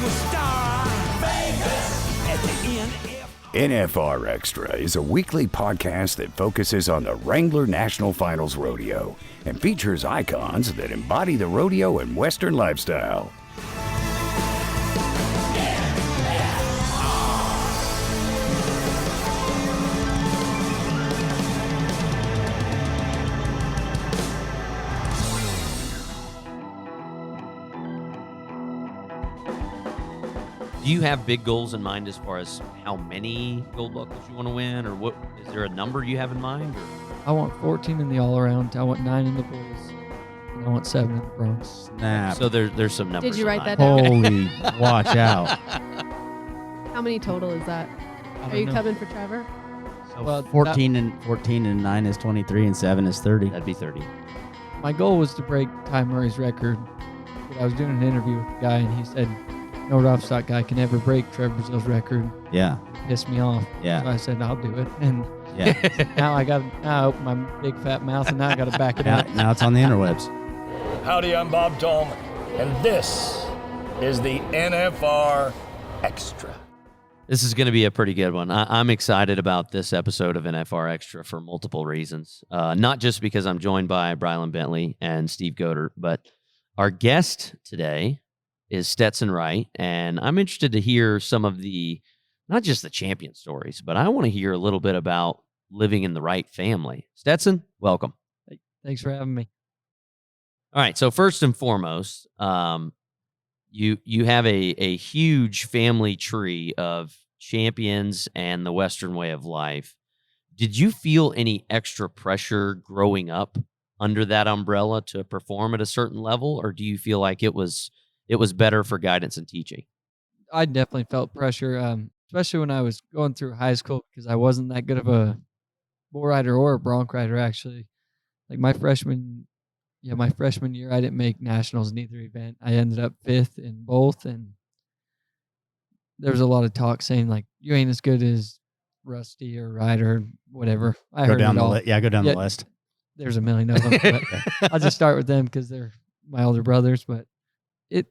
a star. Vegas at the end. NFR Extra is a weekly podcast that focuses on the Wrangler National Finals Rodeo and features icons that embody the rodeo and Western lifestyle. Do you have big goals in mind as far as how many gold buckles you want to win, or what? Is there a number you have in mind? Or? I want 14 in the all-around. I want 9 in the bulls. And I want 7 in the broncs. Snap. So there's some numbers. Did you write that down? down? Holy, watch out. How many total is that? Are you coming for Trevor? So Well, 14 and 9 is 23 and 7 is 30. That'd be 30. My goal was to break Ty Murray's record. But I was doing an interview with a guy, and he said, no rough stock guy can ever break Trevor Brazil's record. Yeah. It pissed me off. Yeah. So I said, I'll do it. And Yeah. now I opened my big fat mouth, and now I got to back it up. Now it's on the interwebs. Howdy, I'm Bob Tolman, and this is the NFR Extra. This is going to be a pretty good one. I'm excited about this episode of NFR Extra for multiple reasons. Not just because I'm joined by Brylan Bentley and Steve Goder, but our guest today is Stetson Wright, and I'm interested to hear some of the, not just the champion stories, but I want to hear a little bit about living in the Wright family. Stetson, welcome. Thanks for having me. All right, so first and foremost, you have a huge family tree of champions and the Western way of life. Did you feel any extra pressure growing up under that umbrella to perform at a certain level, or do you feel like it was better for guidance and teaching? I definitely felt pressure, especially when I was going through high school, because I wasn't that good of a bull rider or a bronc rider, actually. Like my freshman year, I didn't make nationals in either event. I ended up 5th in both, and there was a lot of talk saying, like, you ain't as good as Rusty or Ryder, whatever. I heard it all. Go down the list. There's a million of them. But I'll just start with them because they're my older brothers, but it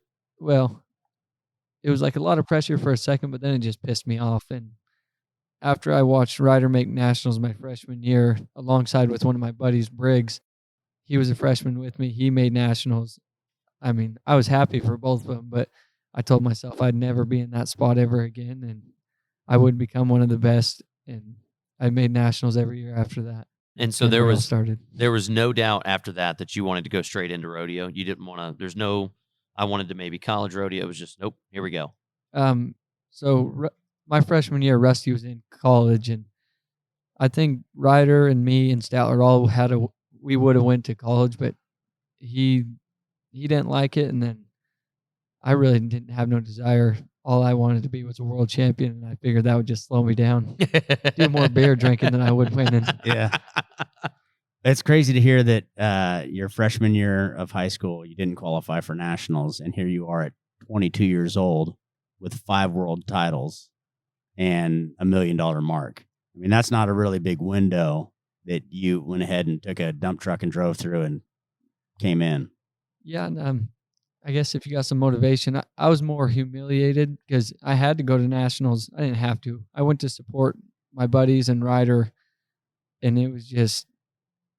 was like a lot of pressure for a second, but then it just pissed me off. And after I watched Ryder make nationals my freshman year, alongside with one of my buddies, Briggs, he was a freshman with me. He made nationals. I mean, I was happy for both of them, but I told myself I'd never be in that spot ever again, and I would become one of the best. And I made nationals every year after that. And so there was no doubt after that you wanted to go straight into rodeo. You didn't want to. I wanted to maybe college rodeo. It was just, nope, here we go. My freshman year, Rusty was in college, and I think Ryder and me and Statler all we would have went to college, but he didn't like it, and then I really didn't have no desire. All I wanted to be was a world champion, and I figured that would just slow me down. Do more beer drinking than I would winning. Yeah. It's crazy to hear that your freshman year of high school, you didn't qualify for nationals, and here you are at 22 years old with 5 world titles and $1 million mark. I mean, that's not a really big window that you went ahead and took a dump truck and drove through and came in. Yeah, and I guess if you got some motivation, I was more humiliated because I had to go to nationals. I didn't have to. I went to support my buddies and Ryder, and it was just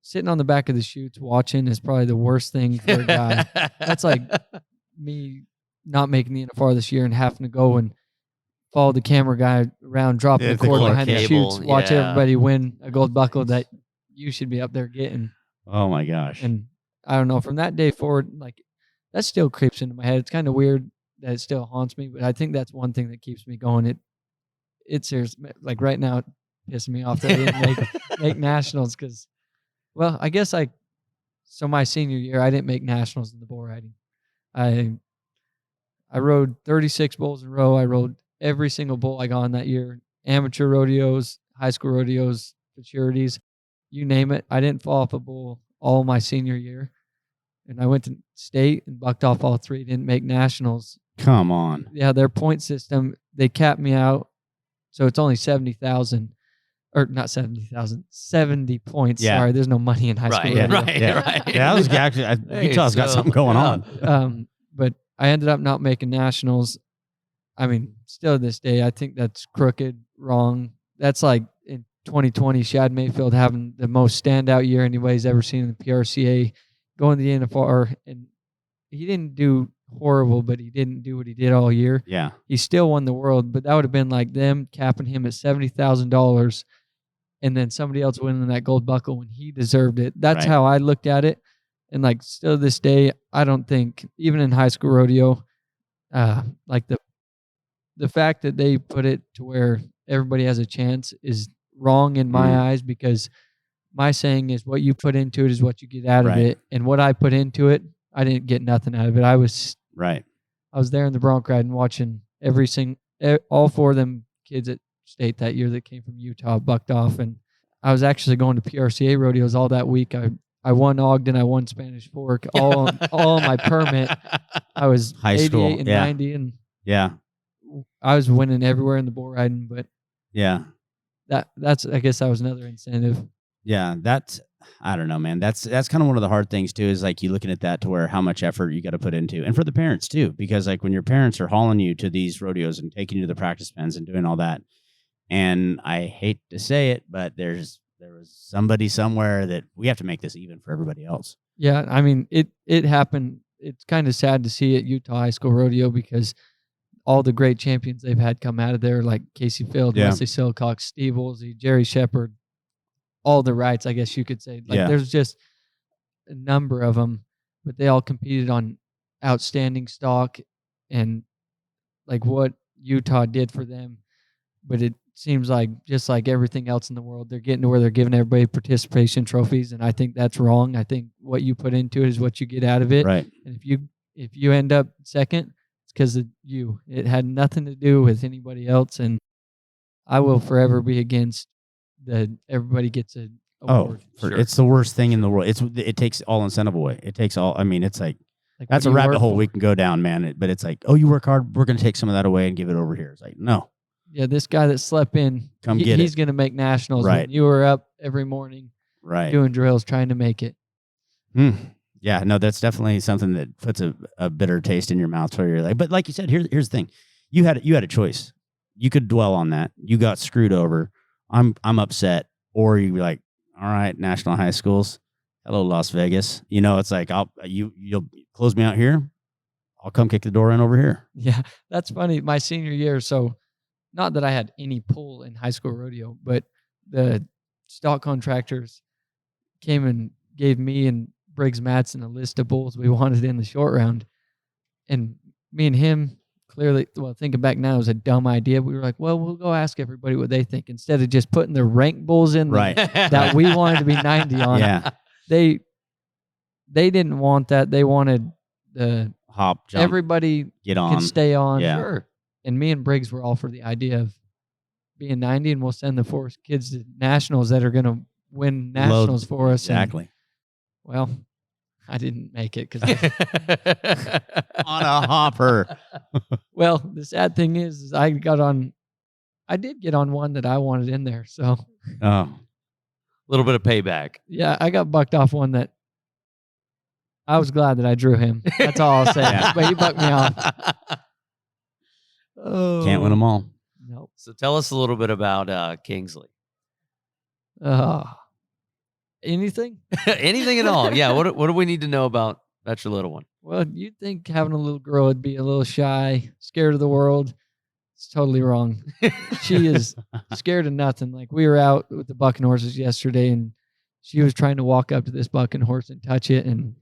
sitting on the back of the chutes watching is probably the worst thing for a guy. That's like me not making the NFR this year and having to go and follow the camera guy around, dropping the cord behind the chutes, watch everybody win a gold buckle that you should be up there getting. Oh my gosh. And I don't know, from that day forward, like, that still creeps into my head. It's kind of weird that it still haunts me, but I think that's one thing that keeps me going. It's seriously, like right now, it pisses me off that I didn't make nationals because, well, I guess so my senior year, I didn't make nationals in the bull riding. I rode 36 bulls in a row. I rode every single bull I got on that year. Amateur rodeos, high school rodeos, futurities, you name it. I didn't fall off a bull all my senior year. And I went to state and bucked off all 3. Didn't make nationals. Come on. Yeah, their point system, they capped me out. So it's only 70,000. Or not 70,000, 70 points. Yeah. Sorry, there's no money in high school. Right. Yeah, that was actually, you tell us got something going on. But I ended up not making nationals. I mean, still to this day, I think that's crooked, wrong. That's like in 2020, Shad Mayfield having the most standout year anybody's ever seen in the PRCA, going to the NFR, and he didn't do horrible, but he didn't do what he did all year. Yeah. He still won the world, but that would have been like them capping him at $70,000 and then somebody else winning that gold buckle when he deserved it. That's Right. how I looked at it. And like still to this day, I don't think, even in high school rodeo, like the fact that they put it to where everybody has a chance is wrong in my eyes, because my saying is what you put into it is what you get out of Right. it. And what I put into it, I didn't get nothing out of it. I was there in the bronc ride and watching all 4 of them kids at state that year that came from Utah bucked off. And I was actually going to PRCA rodeos all that week. I won Ogden, I won Spanish Fork, all on my permit. I was High 88 school, and yeah. 90, and Yeah. I was winning everywhere in the bull riding. But Yeah. that's I guess that was another incentive. Yeah. I don't know, man. That's kind of one of the hard things too, is like you looking at that to where how much effort you got to put into, and for the parents too, because like when your parents are hauling you to these rodeos and taking you to the practice pens and doing all that, and I hate to say it, but there was somebody somewhere that we have to make this even for everybody else. Yeah, I mean it happened. It's kind of sad to see at Utah High School Rodeo, because all the great champions they've had come out of there, like Casey Field, Yeah. Wesley Silcox, Steve Woolsey, Jerry Shepard, all the rights, I guess you could say. Like Yeah. there's just a number of them, but they all competed on outstanding stock and like what Utah did for them. But it seems like just like everything else in the world, they're getting to where they're giving everybody participation trophies, and I think that's wrong. I think what you put into it is what you get out of it. Right. And if you end up second, it's because of you. It had nothing to do with anybody else, and I will forever be against that everybody gets an award. It's the worst thing in the world. It takes all incentive away. It takes all. I mean, it's like Like, that's what a do you rabbit work hole for? we can go down, man. But it's like, oh, you work hard. We're going to take some of that away and give it over here. It's like, no. Yeah, this guy that slept in, Come get he's it. going to make nationals. Right. When you were up every morning Right. doing drills, trying to make it. Yeah, no, that's definitely something that puts a bitter taste in your mouth where you're like, but like you said, here's the thing. You had a choice. You could dwell on that. You got screwed over. I'm upset. Or you'd be like, all right, national high schools. Hello, Las Vegas. You know, it's like you'll close me out here. I'll come kick the door in over here. Yeah, that's funny. My senior year, so not that I had any pull in high school rodeo, but the stock contractors came and gave me and Briggs Matson a list of bulls we wanted in the short round. And me and him clearly, well, thinking back now, it was a dumb idea. We were like, well, we'll go ask everybody what they think instead of just putting the ranked bulls in there Right. that we wanted to be 90 on. Yeah. They didn't want that. They wanted the Hop, jump, everybody get on. can stay on. Yeah. Sure. And me and Briggs were all for the idea of being 90, and we'll send the 4 kids to nationals that are going to win nationals for us. And, Exactly. well, I didn't make it because, On a hopper. well, the sad thing is I did get on one that I wanted in there. So, Oh. little bit of payback. yeah, I got bucked off one that I was glad that I drew him. That's all I'll say. Yeah. But he bucked me off. Can't win them all. Nope. So tell us a little bit about Kingsley. Anything? Anything at all? Yeah. What do we need to know about your little one? Well, you'd think having a little girl would be a little shy, scared of the world. It's totally wrong. She is scared of nothing. Like, we were out with the bucking horses yesterday, and she was trying to walk up to this bucking horse and touch it. And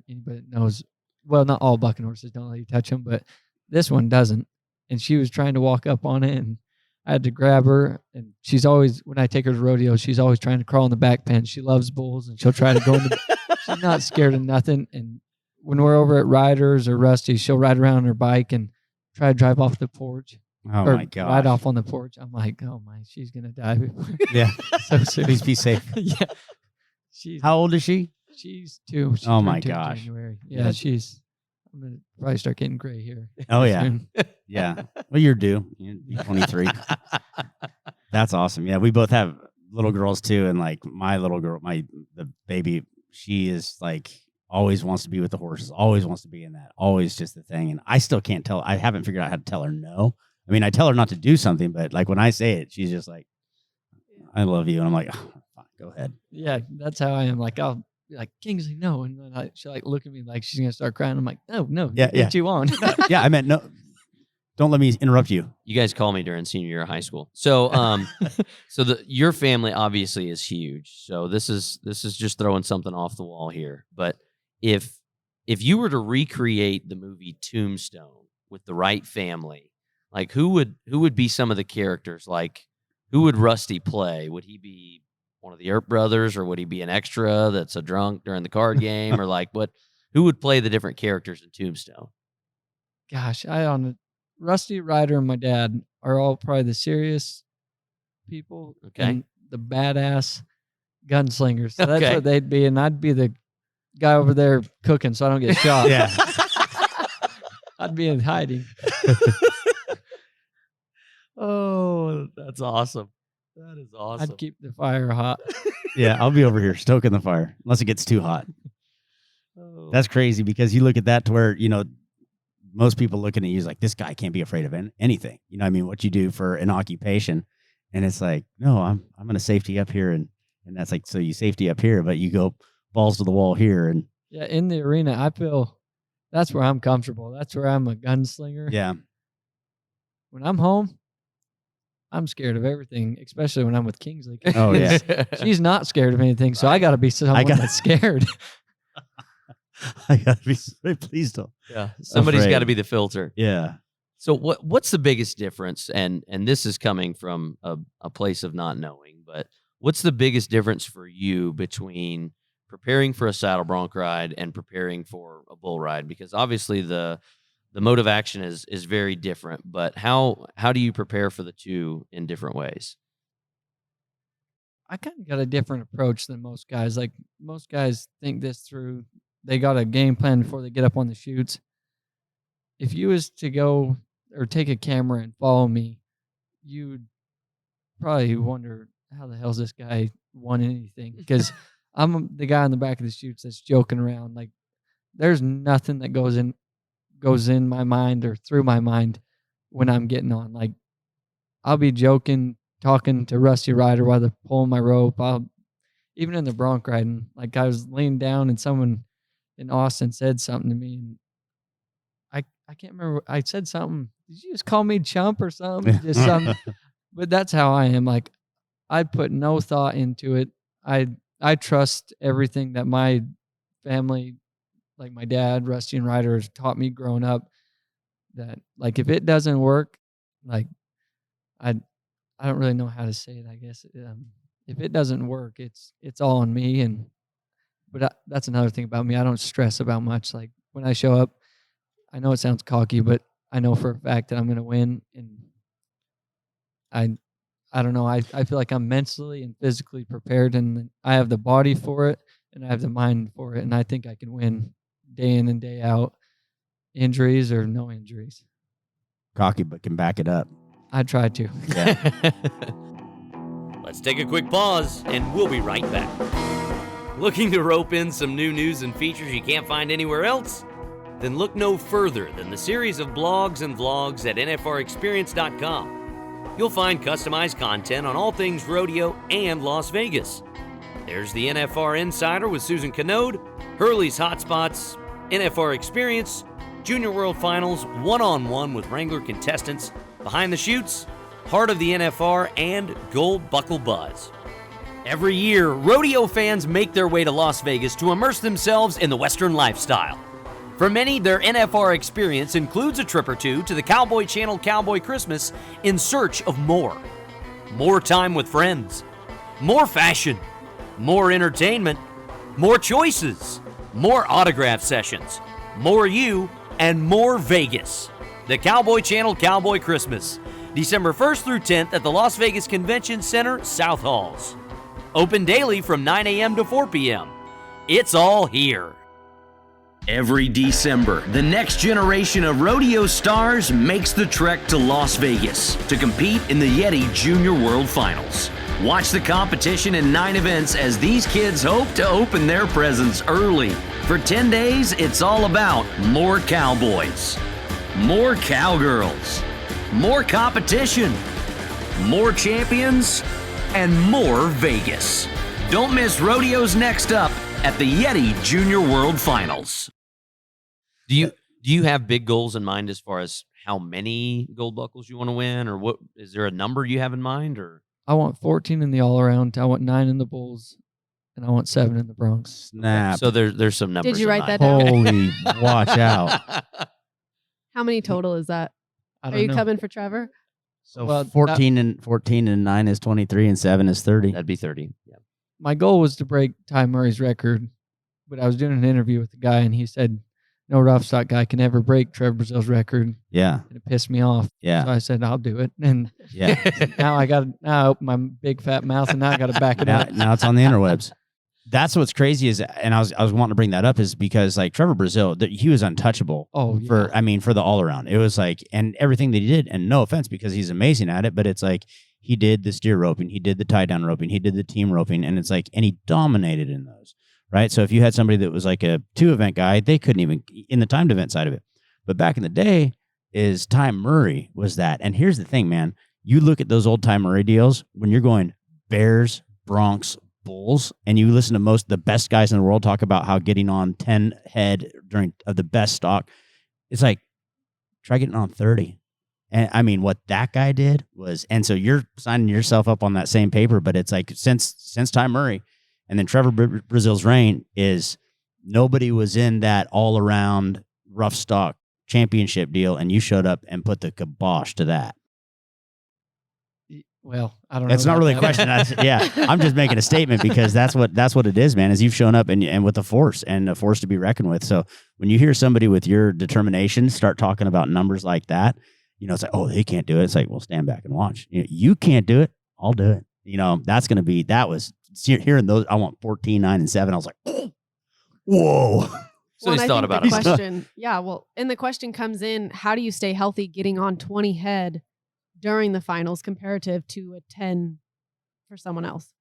anybody that knows, well, not all bucking horses don't let you touch them, but this one doesn't. And she was trying to walk up on it, and I had to grab her. And she's always, when I take her to rodeo, she's always trying to crawl in the back pen. She loves bulls, and she'll try to go in the. She's not scared of nothing. And when we're over at Riders or Rusty, she'll ride around on her bike and try to drive off the porch. Oh or my god. ride off on the porch. I'm like, oh my, she's gonna die before. Yeah. So serious. Please be safe. Yeah. She's How old is she? she's 2. She Oh turned my 2 in gosh. January. Yeah, Yeah. she's. I'm gonna probably start getting gray here. Oh yeah. soon. Yeah. Well, you're due. You're 23. That's awesome. Yeah, we both have little girls too, and like my little girl, the baby, she is like always wants to be with the horses, always wants to be in that, always just the thing. And I still can't tell. I haven't figured out how to tell her no. I mean, I tell her not to do something, but like when I say it, she's just like, I love you. And I'm like, oh, fine, go ahead. Yeah, that's how I am. Like, I'll be like, Kingsley, no. And then she'll like look at me like she's going to start crying. I'm like, no, Yeah, what you want? Yeah, I meant no. Don't let me interrupt you. You guys call me during senior year of high school. So, your family obviously is huge. So this is just throwing something off the wall here. But if you were to recreate the movie Tombstone with the right family, like who would be some of the characters? Like who would Rusty play? Would he be one of the Earp brothers, or would he be an extra that's a drunk during the card game, or like what? Who would play the different characters in Tombstone? Gosh, Rusty, Ryder, and my dad are all probably the serious people, Okay. and the badass gunslingers. So that's Okay. what they'd be, and I'd be the guy over there cooking, so I don't get shot. Yeah. I'd be in hiding. Oh, that's awesome. That is awesome. I'd keep the fire hot. Yeah, I'll be over here stoking the fire unless it gets too hot. Oh. That's crazy because you look at that to where, most people looking at you is like, this guy can't be afraid of anything. You know what I mean? What you do for an occupation. And it's like, no, I'm going to safety up here. And that's like, so you safety up here, but you go balls to the wall here. And Yeah, in the arena, I feel that's where I'm comfortable. That's where I'm a gunslinger. yeah, When I'm home, I'm scared of everything, especially when I'm with Kingsley. Oh, yeah. She's not scared of anything, so I got to be someone that's scared. I got to be, please don't. Yeah. Somebody's Afraid. got to be the filter. Yeah. So what's the biggest difference? And this is coming from a place of not knowing, but what's the biggest difference for you between preparing for a saddle bronc ride and preparing for a bull ride? Because obviously the mode of action is very different, but how do you prepare for the two in different ways? I kind of got a different approach than most guys. Like, most guys think this through. They got a game plan before they get up on the chutes. If you was to go or take a camera and follow me, you'd probably wonder how the hell's this guy won anything? Because I'm the guy in the back of the chutes that's joking around. Like, there's nothing that goes in my mind or through my mind when I'm getting on. Like, I'll be joking, talking to Rusty Ryder while they're pulling my rope. Even in the bronc riding, like, I was laying down and someone in Austin said something to me, and I can't remember. I said something. Did you just call me chump or something? Just something. But that's how I am. Like, I put no thought into it. I trust everything that my family, like my dad, Rusty and Ryder, has taught me growing up. That, like, if it doesn't work, like, I don't really know how to say it. I guess if it doesn't work, it's all on me. But that's another thing about me. I don't stress about much. Like, when I show up, I know it sounds cocky, but I know for a fact that I'm going to win. And I don't know. I feel like I'm mentally and physically prepared, and I have the body for it, and I have the mind for it, and I think I can win day in and day out, injuries or no injuries. Cocky, but can back it up. I try to. Yeah. Let's take a quick pause, and we'll be right back. Looking to rope in some new news and features you can't find anywhere else? Then look no further than the series of blogs and vlogs at nfrexperience.com. You'll find customized content on all things rodeo and Las Vegas. There's the NFR Insider with Susan Canode, Hurley's Hotspots, NFR Experience, Junior World Finals, one-on-one with Wrangler contestants, Behind the Chutes, Heart of the NFR, and Gold Buckle Buzz. Every year, rodeo fans make their way to Las Vegas to immerse themselves in the Western lifestyle. For many, their NFR experience includes a trip or two to the Cowboy Channel Cowboy Christmas in search of more. More time with friends, more fashion, more entertainment, more choices, more autograph sessions, more you, and more Vegas. The Cowboy Channel Cowboy Christmas, December 1st through 10th at the Las Vegas Convention Center, South Halls. Open daily from 9 a.m. to 4 p.m. It's all here. Every December, the next generation of rodeo stars makes the trek to Las Vegas to compete in the Yeti Junior World Finals. Watch the competition in 9 events as these kids hope to open their presents early. For 10 days, it's all about more cowboys, more cowgirls, more competition, more champions, and more Vegas. Don't miss Rodeo's next up at the Yeti Junior World Finals. Do you have big goals in mind as far as how many gold buckles you want to win, or what? Is there a number you have in mind, or? I want 14 in the all-around. I want 9 in the bulls, and I want 7 in the Bronx. Snap. So there's some numbers. Did you in write that mind. down? Holy, watch out. How many total is that? I Are don't you know. coming for Trevor? So Well, 14 and 9 is 23 and 7 is 30. That'd be 30. Yeah. My goal was to break Ty Murray's record, but I was doing an interview with the guy, and he said no rough stock guy can ever break Trevor Brazil's record, Yeah. and it pissed me off. Yeah. So I said I'll do it, and Yeah. now I open my big fat mouth, and now I got to back it now, up. now it's on the interwebs. That's what's crazy is, and I was wanting to bring that up is because like Trevor Brazil, he was untouchable Oh, yeah. for the all around. It was like, and everything that he did, and no offense because he's amazing at it, but it's like he did the steer roping, he did the tie down roping, he did the team roping, and it's like, and he dominated in those, right? So if you had somebody that was like a 2-event guy, they couldn't even in the timed event side of it. But back in the day, is Ty Murray was that. And here's the thing, man, you look at those old Ty Murray deals when you're going Bears, Bronx, Bulls, and you listen to the best guys in the world talk about how getting on 10 head of the best stock, it's like, try getting on 30. And I mean, what that guy did was, and so you're signing yourself up on that same paper, but it's like since Ty Murray and then Trevor Brazil's reign is nobody was in that all around rough stock championship deal, and you showed up and put the kibosh to that. Well, I don't know. It's not about really a that. question. I'm just making a statement because that's what it is, man. Is you've shown up and with a force and a force to be reckoned with. So when you hear somebody with your determination start talking about numbers like that, it's like, oh, they can't do it. It's like, well, stand back and watch. You can't do it. I'll do it. That's going to be, that was hearing those. I want 14, 9, and 7. I was like, oh, whoa. So he's and I thought think about the it. question, yeah, well, and the question comes in, how do you stay healthy getting on 20 head during the finals comparative to a 10 for someone else?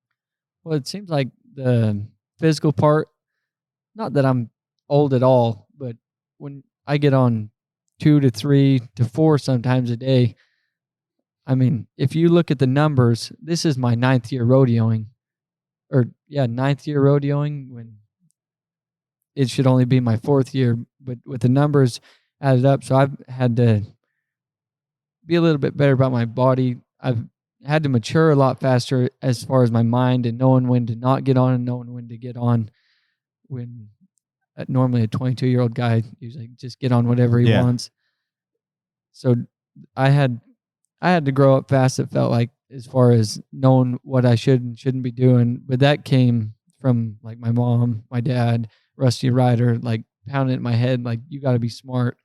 Well, it seems like the physical part, not that I'm old at all, but when I get on 2 to 3 to 4 sometimes a day, I mean, if you look at the numbers, this is my 9th year rodeoing, 9th year rodeoing when it should only be my 4th year, but with the numbers added up, so I've had to be a little bit better about my body. I've had to mature a lot faster as far as my mind and knowing when to not get on and knowing when to get on. When normally a 22-year-old guy usually just get on whatever he wants. So I had to grow up fast, it felt like, as far as knowing what I should and shouldn't be doing. But that came from like my mom, my dad, Rusty Ryder, like pounding it in my head, like, you got to be smart.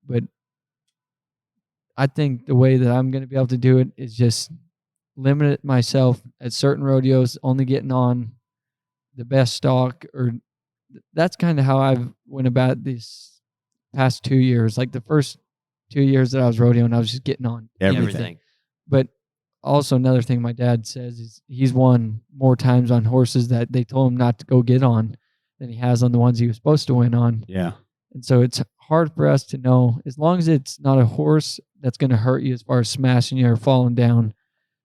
But I think the way that I'm going to be able to do it is just limit myself at certain rodeos, only getting on the best stock, or that's kind of how I've went about these past 2 years. Like the first 2 years that I was rodeoing, I was just getting on Everything. But also another thing my dad says is he's won more times on horses that they told him not to go get on than he has on the ones he was supposed to win on. Yeah. And so it's hard for us to know, as long as it's not a horse that's going to hurt you as far as smashing you or falling down,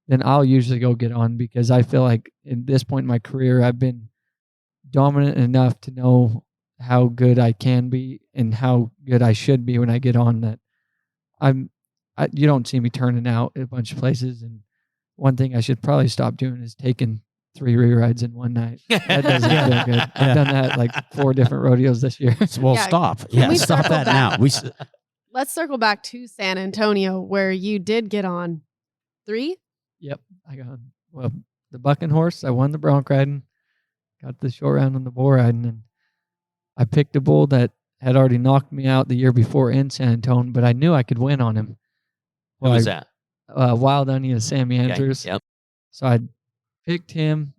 then I'll usually go get on, because I feel like at this point in my career, I've been dominant enough to know how good I can be and how good I should be when I get on, that you don't see me turning out at a bunch of places. And one thing I should probably stop doing is taking 3 re-rides in one night. That doesn't feel good. I've done that like 4 different rodeos this year. Well, Yeah, stop. can Yeah, we stop circle that back? now. Let's circle back to San Antonio, where you did get on 3. Yep. I got, the bucking horse. I won the bronc riding, got the short round on the bull riding, and I picked a bull that had already knocked me out the year before in San Antonio, but I knew I could win on him. Who was that? Wild Onion, Sammy Okay, Andrews. Yep. So I picked him.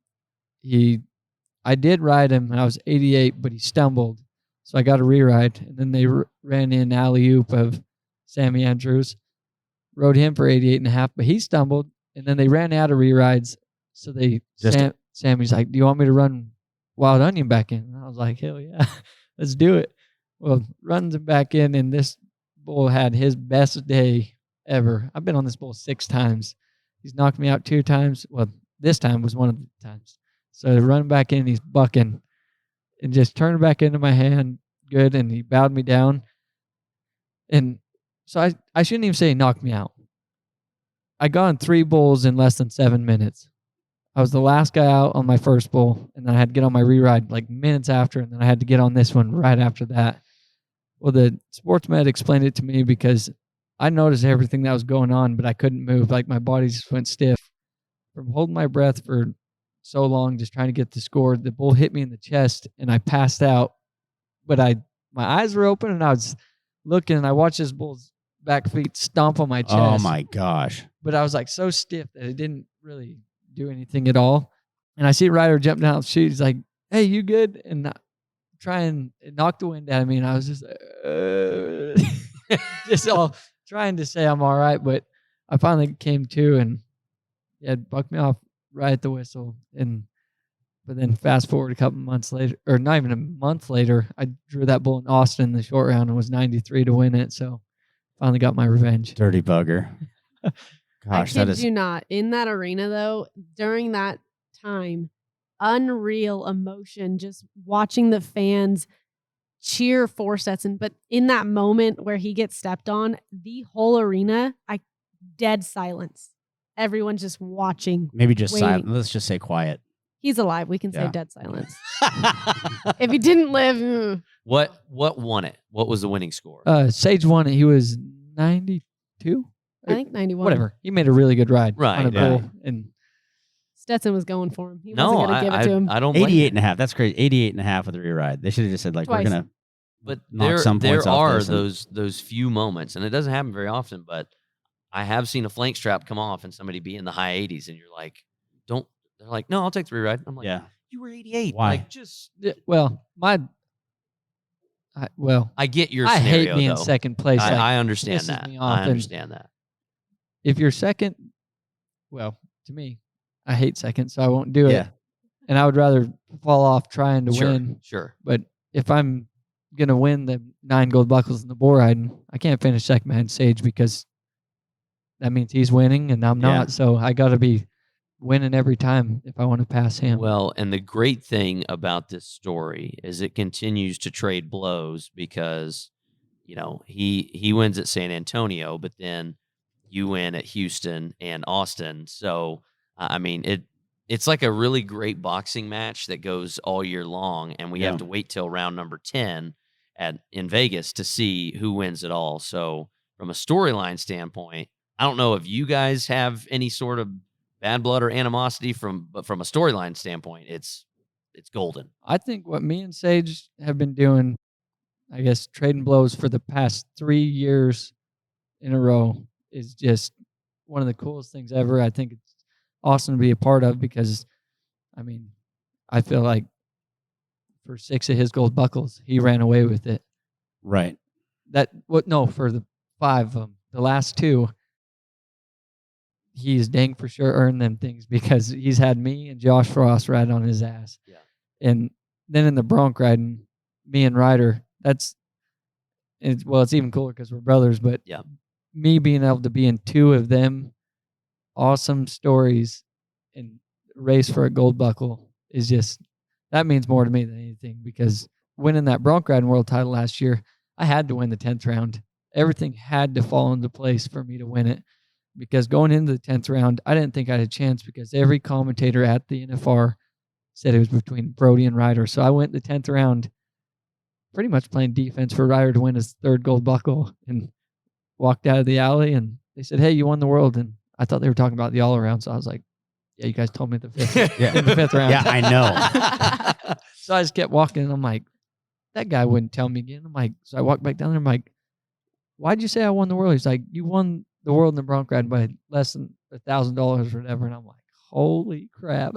I did ride him, and I was 88, but he stumbled. So I got a re-ride, and then they ran in alley-oop of Sammy Andrews. Rode him for 88.5, but he stumbled, and then they ran out of re-rides. So Sammy's like, do you want me to run Wild Onion back in? And I I was like, hell yeah, let's do it. Well, runs it back in, and this bull had his best day ever. I've been on this bull 6 times. He's knocked me out 2 times. Well, this time was one of the times. So running back in, he's bucking and just turned back into my hand good, and he bowed me down. And so I shouldn't even say he knocked me out. I got on 3 bulls in less than 7 minutes. I was the last guy out on my first bull, and then I had to get on my re-ride like minutes after, and then I had to get on this one right after that. Well, the sports med explained it to me because I noticed everything that was going on, but I couldn't move. Like my body just went stiff from holding my breath for so long, just trying to get the score. The bull hit me in the chest, and I passed out. But my eyes were open, and I was looking, and I watched this bull's back feet stomp on my chest. Oh my gosh! But I was like so stiff that it didn't really do anything at all. And I see Ryder jump down the chute. He's like, "Hey, you good?" And it knocked the wind out of me, and I was just just all trying to say I'm all right. But I finally came to, and it bucked me off right at the whistle. But then fast forward a couple months later, or not even a month later, I drew that bull in Austin in the short round and was 93 to win it. So finally got my revenge. Dirty bugger. Gosh, I kid you not. In that arena, though, during that time, unreal emotion, just watching the fans cheer for Stetson. But in that moment where he gets stepped on, the whole arena, dead silence. Everyone's just watching. Maybe just waiting. silent. Let's just say quiet. He's alive. We can say dead silence. If he didn't live, What won it? What was the winning score? Sage won it. He was 92. I think 91. Whatever. He made a really good ride Right, on a yeah. bull, and Stetson was going for him. He no, wasn't going to give it to him. I don't blame 88 you. and a half. That's crazy. 88 and a half with the rear ride. They should have just said, like, Twice. we're going to But knock some points there off are this and- those few moments, and it doesn't happen very often, but I have seen a flank strap come off and somebody be in the high 80s, and you're like, they're like, no, I'll take the rear ride. I'm like, Yeah. you were 88. Why? Like, just, I get your I scenario, hate being though. second place. Like, I understand pisses that. me off, I and understand that. if you're second, well, to me, I hate second, so I won't do Yeah. it. And I would rather fall off trying to Sure, win. sure. But if I'm gonna win the 9 gold buckles in the bull riding, I can't finish second behind Sage because that means he's winning and I'm Yeah. not. So I got to be winning every time if I want to pass him. Well, and the great thing about this story is it continues to trade blows because, he wins at San Antonio, but then you win at Houston and Austin. So, I mean, it's like a really great boxing match that goes all year long, and we have to wait till round number 10 in Vegas to see who wins it all. So, from a storyline standpoint, I don't know if you guys have any sort of bad blood or animosity but from a storyline standpoint, it's golden. I think what me and Sage have been doing, I guess, trading blows for the past 3 years in a row is just one of the coolest things ever. I think it's awesome to be a part of because, I mean, I feel like for 6 of his gold buckles, he ran away with it. Right. For the 5 of them, the last 2, he's dang for sure earned them things because he's had me and Josh Frost ride on his ass. Yeah. And then in the bronc riding, me and Ryder, it's even cooler because we're brothers, but Yeah. me being able to be in 2 of them awesome stories and race for a gold buckle is just, that means more to me than anything because winning that bronc riding world title last year, I had to win the 10th round. Everything had to fall into place for me to win it because going into the 10th round, I didn't think I had a chance because every commentator at the NFR said it was between Brody and Ryder. So I went the 10th round pretty much playing defense for Ryder to win his 3rd gold buckle and walked out of the alley and they said, "Hey, you won the world." And I thought they were talking about the all around. So I was like, yeah, you guys told me the 5th, Yeah. in the 5th round. Yeah, I know. So I just kept walking and I'm like, that guy wouldn't tell me again. I'm like, so I walked back down there. I'm like, why'd you say I won the world? He's like, you won the world in the bronc ride by less than $1,000 or whatever. And I'm like, holy crap.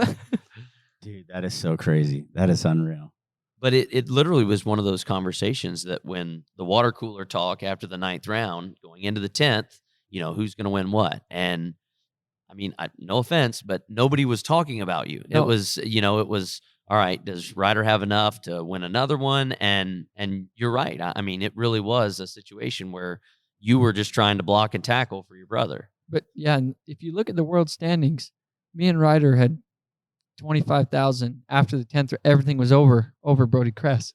Dude, that is so crazy. That is unreal. But it literally was one of those conversations that when the water cooler talk after the 9th round, going into the 10th, who's going to win what? And I mean, no offense, but nobody was talking about you. No. It was, all right, does Ryder have enough to win another one? And you're right. I mean, it really was a situation where you were just trying to block and tackle for your brother. But yeah, and if you look at the world standings, me and Ryder had 25,000 after the 10th. Everything was over Brody Kress.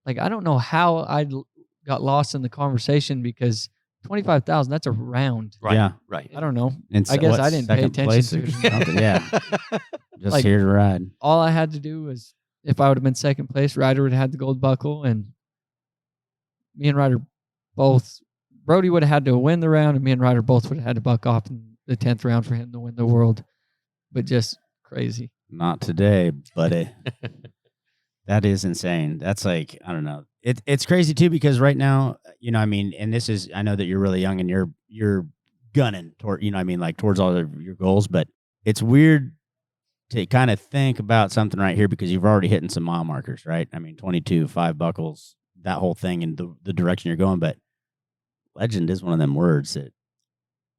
Like, I don't know how I got lost in the conversation because 25,000, that's a round. Right. Yeah. Right. I don't know. And I guess what, I didn't pay second attention place to or it. something? Yeah. Just Like, here to ride. All I had to do was, if I would have been second place, Ryder would have had the gold buckle, and me and Ryder both, Brody would have had to win the round, and me and Ryder both would have had to buck off in the 10th round for him to win the world. But just crazy. Not today, buddy. That is insane. That's like, I don't know. It's crazy too, because right now, you know, I mean, and this is, I know that you're really young and you're gunning toward, you know, I mean, like towards all of your goals, but it's weird to kind of think about something right here because you've already hitting some mile markers, right? I mean, 22, 5 buckles, that whole thing and the direction you're going. But legend is one of them words that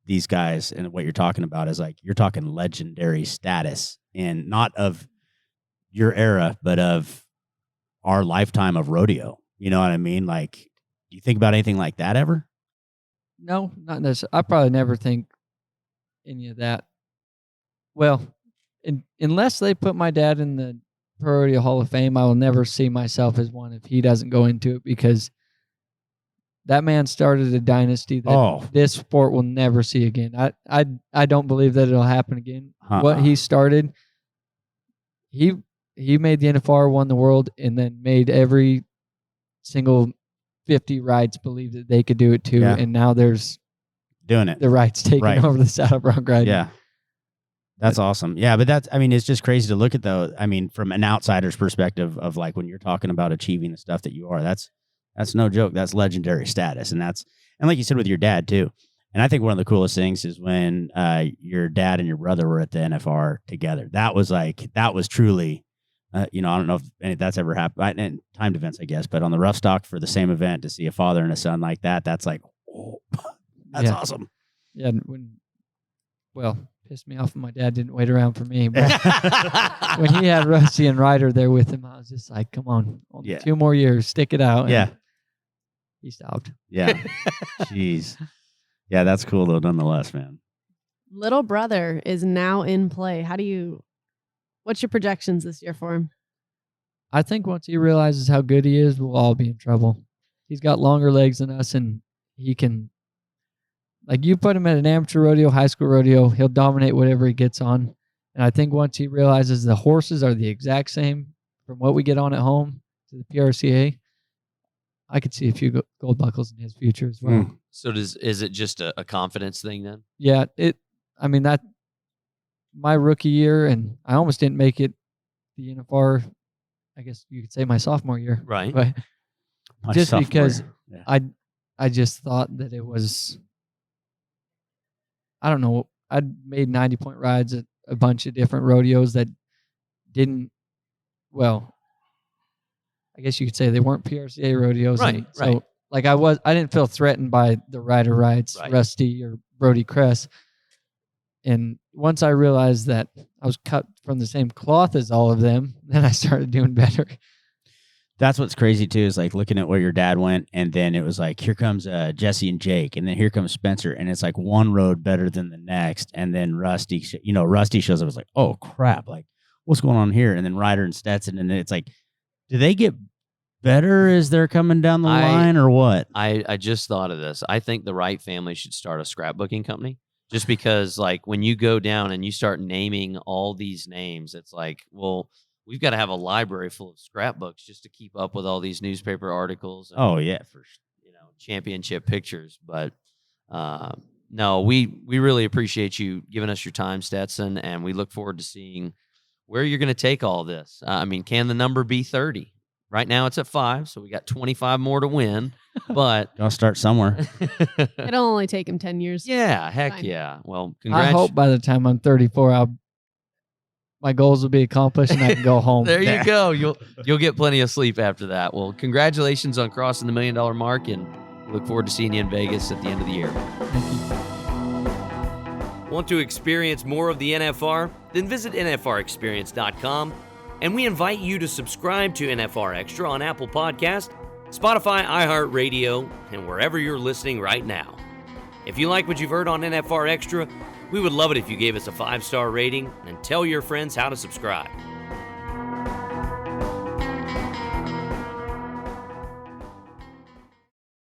these guys and what you're talking about is like, you're talking legendary status, and not of your era, but of our lifetime of rodeo. You know what I mean? Like, do you think about anything like that ever? No, not necessarily. I probably never think any of that. Well, unless they put my dad in the Pro Rodeo Hall of Fame, I will never see myself as one if he doesn't go into it, because that man started a dynasty that this sport will never see again. I don't believe that it'll happen again. What he started, he made the NFR, won the world, and then made every single 50 rides believe that they could do it too. Yeah. And now there's doing it. the rides taking over the saddle bronc riding. Yeah. That's awesome. Yeah, but that's, I mean, it's just crazy to look at, though. I mean, from an outsider's perspective of like when you're talking about achieving the stuff that you are, that's no joke. That's legendary status. And like you said with your dad too. And I think one of the coolest things is when your dad and your brother were at the NFR together. That was truly, you know, I don't know if that's ever happened in timed events, I guess, but on the rough stock for the same event to see a father and a son like that, that's like, oh, that's awesome. Yeah. Pissed me off when my dad didn't wait around for me. But when he had Rusty and Ryder there with him, I was just like, come on, only 2 more years, stick it out. Yeah. He stopped. Yeah. Jeez. Yeah, that's cool though, nonetheless, man. Little brother is now in play. What's your projections this year for him? I think once he realizes how good he is, we'll all be in trouble. He's got longer legs than us, and he can, like, you put him at an amateur rodeo, high school rodeo, he'll dominate whatever he gets on. And I think once he realizes the horses are the exact same from what we get on at home to the PRCA, I could see a few gold buckles in his future as well. So is it just a confidence thing then? Yeah, that my rookie year, and I almost didn't make it the NFR, I guess you could say my sophomore year. Right. But My just sophomore because year. Yeah. I just thought that it was, I don't know, I'd made 90-point rides at a bunch of different rodeos that didn't, well, I guess you could say they weren't PRCA rodeos. Right, So, like, I didn't feel threatened by the rider rides, Rusty or Brody Kress. And once I realized that I was cut from the same cloth as all of them, then I started doing better. That's what's crazy too, is like looking at where your dad went, and then it was like, here comes Jesse and Jake, and then here comes Spencer, and it's like one road better than the next, and then Rusty shows up. It's like, oh crap, like what's going on here? And then Ryder and Stetson, and then it's like, do they get better as they're coming down the line, or what? I just thought of this. I think the Wright family should start a scrapbooking company, just because, like, when you go down and you start naming all these names, it's like, well, we've got to have a library full of scrapbooks just to keep up with all these newspaper articles. And, for championship pictures. But no, we really appreciate you giving us your time, Stetson, and we look forward to seeing where you're going to take all this. I mean, can the number be 30? Right now it's at 5, so we got 25 more to win. But I'll start somewhere. It'll only take him 10 years. Yeah, heck Fine. yeah. Well, I hope by the time I'm 34, my goals will be accomplished and I can go home. There you go. You'll get plenty of sleep after that. Well, congratulations on crossing the $1 million mark, and we look forward to seeing you in Vegas at the end of the year. Thank you. Want to experience more of the NFR? Then visit NFRexperience.com And we invite you to subscribe to NFR Extra on Apple Podcast, Spotify, iHeartRadio, and wherever you're listening right now. If you like what you've heard on NFR Extra, we would love it if you gave us a 5-star rating and tell your friends how to subscribe.